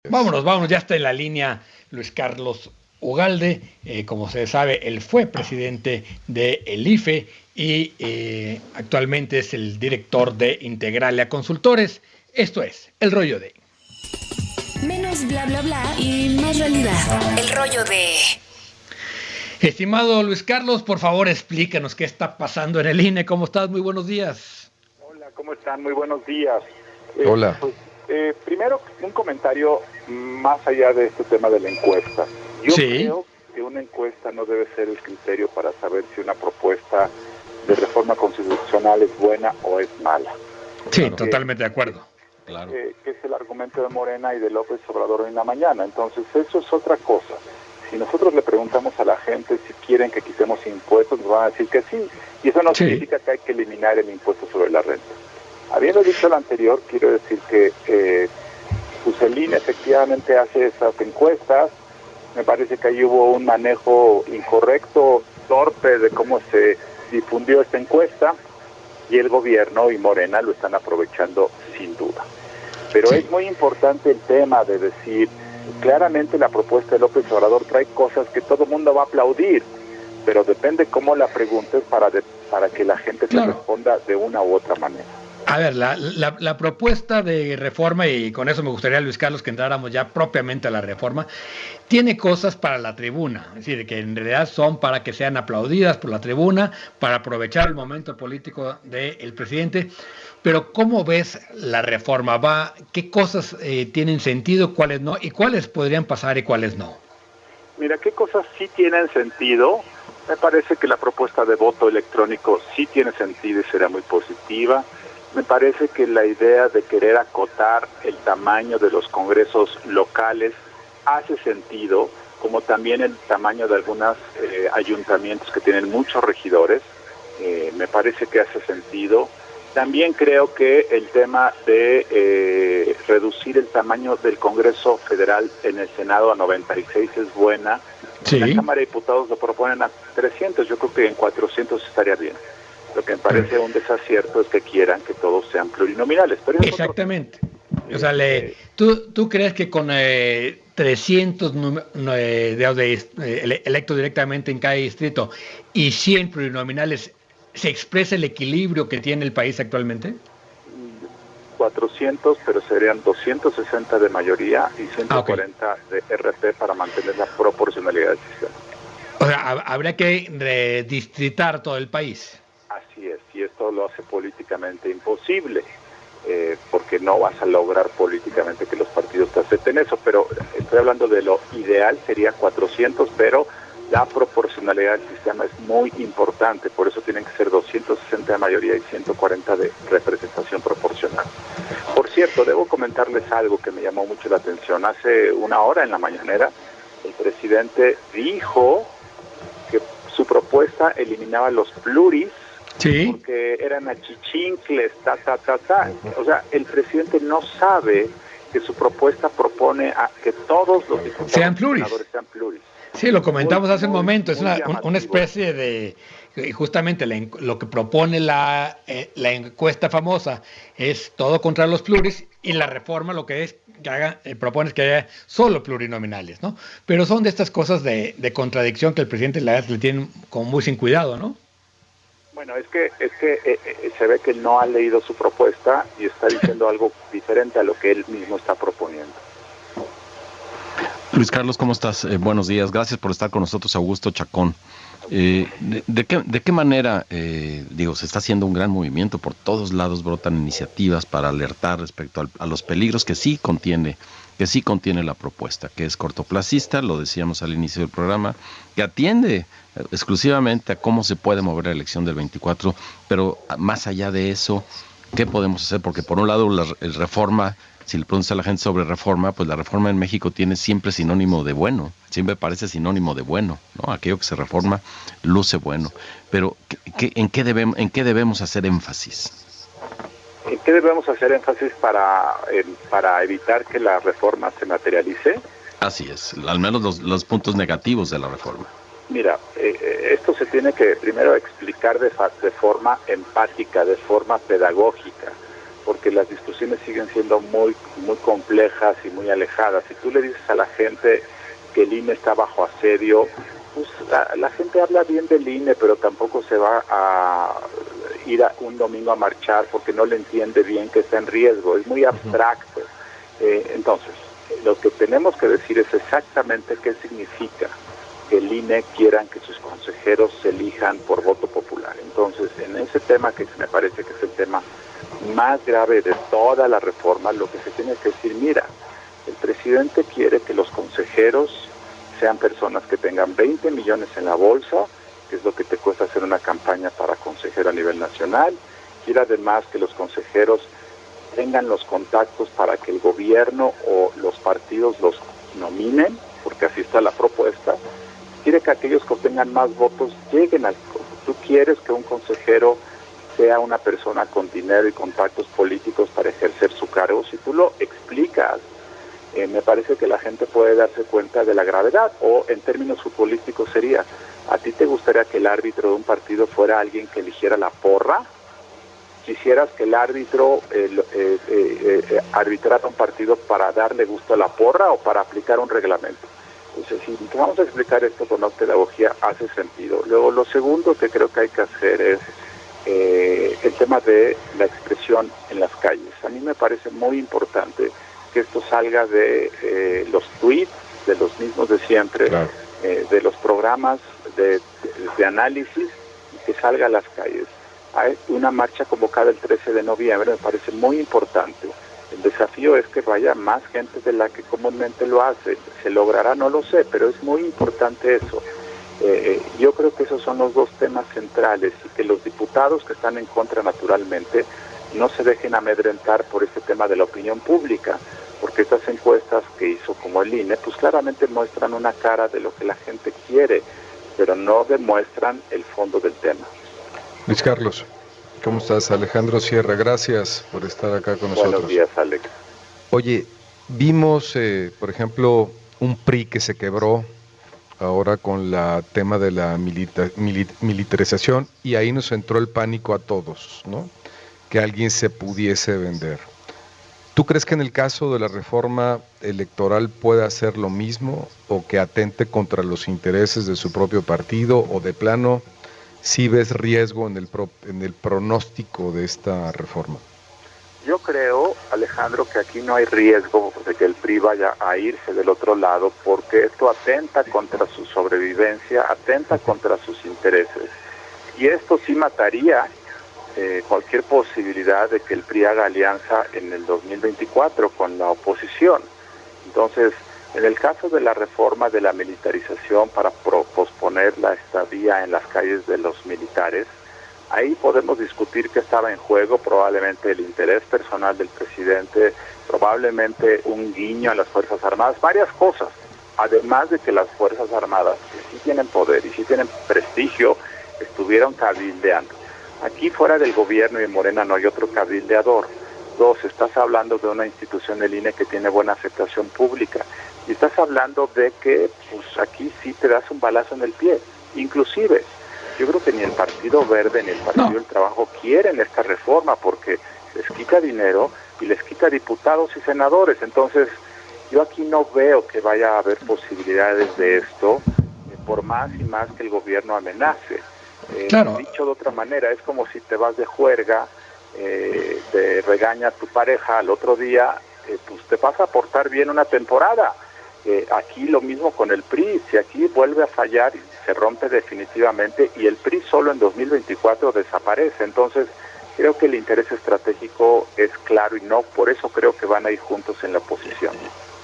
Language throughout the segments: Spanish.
Vámonos, ya está en la línea Luis Carlos Ugalde. Como se sabe, él fue presidente de el IFE y actualmente es el director de Integralia Consultores. Esto es El Rollo de... Menos bla bla bla y más realidad. El rollo de... Estimado Luis Carlos, por favor explícanos qué está pasando en el INE. ¿Cómo estás? Muy buenos días. Hola, ¿cómo están? Muy buenos días. Hola. Primero, un comentario más allá de este tema de la encuesta. Yo creo que una encuesta no debe ser el criterio para saber si una propuesta de reforma constitucional es buena o es mala. Sí, totalmente de acuerdo. Claro. Que es el argumento de Morena y de López Obrador en la mañana. Entonces, eso es otra cosa. Si nosotros le preguntamos a la gente si quieren que quitemos impuestos, nos van a decir que sí. Y eso no significa que hay que eliminar el impuesto sobre la renta. Habiendo dicho lo anterior, quiero decir que el INE efectivamente hace esas encuestas. Me parece que ahí hubo un manejo incorrecto, torpe de cómo se difundió esta encuesta, y el gobierno y Morena lo están aprovechando sin duda. Pero es muy importante el tema de decir, claramente la propuesta de López Obrador trae cosas que todo el mundo va a aplaudir, pero depende cómo la preguntes para que la gente te responda de una u otra manera. A ver, la propuesta de reforma, y con eso me gustaría, Luis Carlos, que entráramos ya propiamente a la reforma, tiene cosas para la tribuna, es decir, que en realidad son para que sean aplaudidas por la tribuna, para aprovechar el momento político del presidente. Pero ¿cómo ves la reforma? ¿Qué cosas tienen sentido, cuáles no? ¿Y cuáles podrían pasar y cuáles no? Mira, ¿qué cosas sí tienen sentido? Me parece que la propuesta de voto electrónico sí tiene sentido y será muy positiva. Me parece que la idea de querer acotar el tamaño de los congresos locales hace sentido, como también el tamaño de algunos ayuntamientos que tienen muchos regidores, me parece que hace sentido. También creo que el tema de reducir el tamaño del Congreso Federal en el Senado a 96 es buena. Sí. La Cámara de Diputados lo proponen a 300, yo creo que en 400 estaría bien. Lo que me parece un desacierto es que quieran que todos sean plurinominales. Pero exactamente. O sea, ¿tú crees que con 300 electos directamente en cada distrito y 100 plurinominales se expresa el equilibrio que tiene el país actualmente? 400, pero serían 260 de mayoría y 140 de RP para mantener la proporcionalidad del sistema. O sea, habría que redistritar todo el país. Así es, y esto lo hace políticamente imposible, porque no vas a lograr políticamente que los partidos te acepten eso, pero estoy hablando de lo ideal, sería 400, pero la proporcionalidad del sistema es muy importante, por eso tienen que ser 260 de mayoría y 140 de representación proporcional. Por cierto, debo comentarles algo que me llamó mucho la atención. Hace una hora en la mañanera, el presidente dijo que su propuesta eliminaba los pluris, sí, porque eran achichincles, O sea, el presidente no sabe que su propuesta propone a que todos los diputados sean pluris. Sean pluris. Sí, lo comentamos hace un momento, es una especie de, justamente lo que propone la encuesta famosa es todo contra los pluris, y la reforma lo que es que propone es que haya solo plurinominales, ¿no? Pero son de estas cosas de contradicción que el presidente le tiene como muy sin cuidado, ¿no? Bueno, es que se ve que él no ha leído su propuesta y está diciendo algo diferente a lo que él mismo está proponiendo. Luis Carlos, ¿cómo estás? Buenos días. Gracias por estar con nosotros, Augusto Chacón. ¿De qué manera, se está haciendo un gran movimiento? Por todos lados brotan iniciativas para alertar respecto a los peligros que sí contiene la propuesta, que es cortoplacista, lo decíamos al inicio del programa, que atiende exclusivamente a cómo se puede mover la elección del 24, pero más allá de eso, ¿qué podemos hacer? Porque por un lado la reforma, si le preguntas a la gente sobre reforma, pues la reforma en México tiene siempre sinónimo de bueno, siempre parece sinónimo de bueno, ¿no? Aquello que se reforma luce bueno, pero ¿en qué debemos hacer énfasis? ¿En qué debemos hacer énfasis para evitar que la reforma se materialice? Así es, al menos los puntos negativos de la reforma. Mira, esto se tiene que primero explicar de forma empática, de forma pedagógica, porque las discusiones siguen siendo muy complejas y muy alejadas. Si tú le dices a la gente que el INE está bajo asedio, pues la gente habla bien del INE, pero tampoco se va a ir un domingo a marchar porque no le entiende bien que está en riesgo, es muy abstracto. Entonces, lo que tenemos que decir es exactamente qué significa que el INE quieran que sus consejeros se elijan por voto popular. Entonces, en ese tema, que me parece que es el tema más grave de toda la reforma, lo que se tiene que decir, mira, el presidente quiere que los consejeros sean personas que tengan 20 millones en la bolsa, que es lo que te cuesta hacer una campaña para consejero a nivel nacional. Quiere además que los consejeros tengan los contactos para que el gobierno o los partidos los nominen, porque así está la propuesta. Quiere que aquellos que obtengan más votos lleguen al... Tú quieres que un consejero sea una persona con dinero y contactos políticos para ejercer su cargo. Si tú lo explicas, me parece que la gente puede darse cuenta de la gravedad. O en términos futbolísticos sería, ¿a ti te gustaría que el árbitro de un partido fuera alguien que eligiera la porra? ¿Quisieras que el árbitro arbitrara un partido para darle gusto a la porra o para aplicar un reglamento? Entonces, si vamos a explicar esto con una pedagogía, hace sentido. Luego, lo segundo que creo que hay que hacer es el tema de la expresión en las calles. A mí me parece muy importante que esto salga de los tweets, de los mismos de siempre, claro, de los programas de análisis, y que salga a las calles. Hay una marcha convocada el 13 de noviembre, me parece muy importante. El desafío es que vaya más gente de la que comúnmente lo hace. ¿Se logrará? No lo sé, pero es muy importante eso. Yo creo que esos son los dos temas centrales, y que los diputados que están en contra, naturalmente, no se dejen amedrentar por este tema de la opinión pública, porque estas encuestas que hizo como el INE, pues claramente muestran una cara de lo que la gente quiere, pero no demuestran el fondo del tema. Luis Carlos, ¿cómo estás? Alejandro Sierra, gracias por estar acá con nosotros. Buenos días, Alex. Oye, vimos, por ejemplo, un PRI que se quebró ahora con el tema de la militarización, y ahí nos entró el pánico a todos, ¿no? Que alguien se pudiese vender. ¿Tú crees que en el caso de la reforma electoral pueda hacer lo mismo, o que atente contra los intereses de su propio partido, o de plano sí ves riesgo en el pronóstico de esta reforma? Yo creo, Alejandro, que aquí no hay riesgo de que el PRI vaya a irse del otro lado, porque esto atenta contra su sobrevivencia, atenta contra sus intereses. Y esto sí mataría cualquier posibilidad de que el PRI haga alianza en el 2024 con la oposición. Entonces, en el caso de la reforma de la militarización para posponer la estadía en las calles de los militares, ahí podemos discutir qué estaba en juego, probablemente el interés personal del presidente, probablemente un guiño a las Fuerzas Armadas, varias cosas, además de que las Fuerzas Armadas, que sí tienen poder y sí tienen prestigio, estuvieron cabildeando. Aquí fuera del gobierno y en Morena no hay otro cabildeador. Dos, estás hablando de una institución del INE que tiene buena aceptación pública, y estás hablando de que pues aquí sí te das un balazo en el pie. Inclusive, yo creo que ni el Partido Verde ni el Partido del Trabajo quieren esta reforma, porque les quita dinero y les quita diputados y senadores. Entonces, yo aquí no veo que vaya a haber posibilidades de esto, por más y más que el gobierno amenace. Claro. Dicho de otra manera, es como si te vas de juerga, te regaña tu pareja al otro día, pues te vas a portar bien una temporada. Aquí lo mismo con el PRI, si aquí vuelve a fallar, se rompe definitivamente, y el PRI solo en 2024 desaparece. Entonces, creo que el interés estratégico es claro, y no, por eso creo que van a ir juntos en la oposición.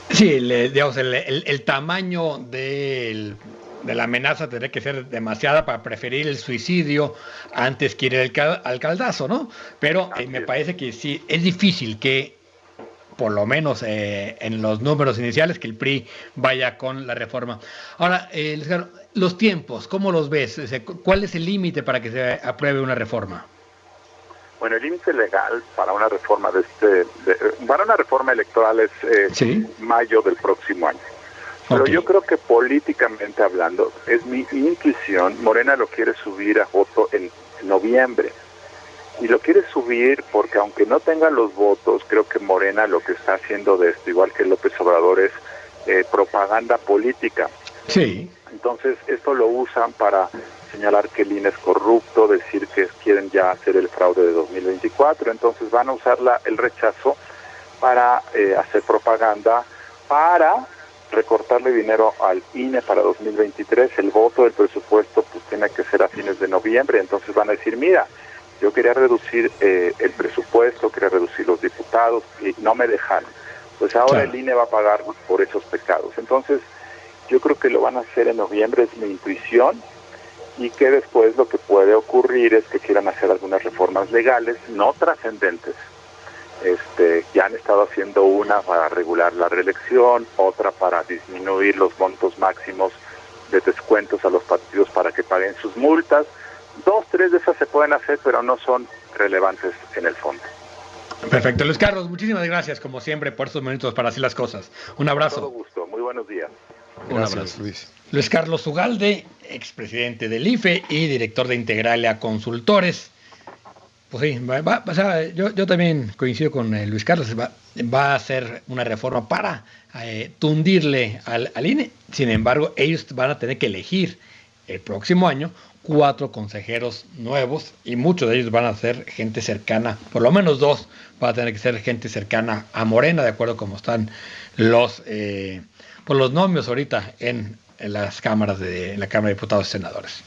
Sí, digamos, el tamaño de la amenaza tendría que ser demasiada para preferir el suicidio antes que ir al caldazo, ¿no? Pero me parece que sí, es difícil que, por lo menos en los números iniciales, que el PRI vaya con la reforma. Ahora, los tiempos, ¿cómo los ves? ¿Cuál es el límite para que se apruebe una reforma? Bueno, el límite legal para una reforma para una reforma electoral es ¿sí? Mayo del próximo año. Pero okay, yo creo que políticamente hablando, es mi intuición, Morena lo quiere subir a voto en noviembre. y lo quiere subir porque aunque no tenga los votos, creo que Morena lo que está haciendo de esto, igual que López Obrador, es propaganda política. Sí. Entonces esto lo usan para señalar que el INE es corrupto, decir que quieren ya hacer el fraude de 2024, entonces van a usar el rechazo para hacer propaganda, para recortarle dinero al INE para 2023, el voto del presupuesto pues tiene que ser a fines de noviembre, entonces van a decir, mira, yo quería reducir el presupuesto, quería reducir los diputados y no me dejaron, pues ahora el INE va a pagar por esos pecados. Entonces yo creo que lo van a hacer en noviembre, es mi intuición, y que después lo que puede ocurrir es que quieran hacer algunas reformas legales no trascendentes. Ya han estado haciendo una para regular la reelección, otra para disminuir los montos máximos de descuentos a los partidos para que paguen sus multas. 2, 3 de esas se pueden hacer, pero no son relevantes en el fondo. Perfecto. Luis Carlos, muchísimas gracias, como siempre, por estos minutos para hacer las cosas. Un abrazo. Con todo gusto. Muy buenos días. Gracias, Un abrazo. Luis. Luis Carlos Ugalde, expresidente del IFE y director de Integralia Consultores. Pues sí, o sea, yo también coincido con Luis Carlos, va a hacer una reforma para tundirle al INE. Sin embargo, ellos van a tener que elegir el próximo año 4 consejeros nuevos y muchos de ellos van a ser gente cercana, por lo menos 2 van a tener que ser gente cercana a Morena, de acuerdo a cómo están los nomios ahorita en las cámaras en la Cámara de Diputados y Senadores.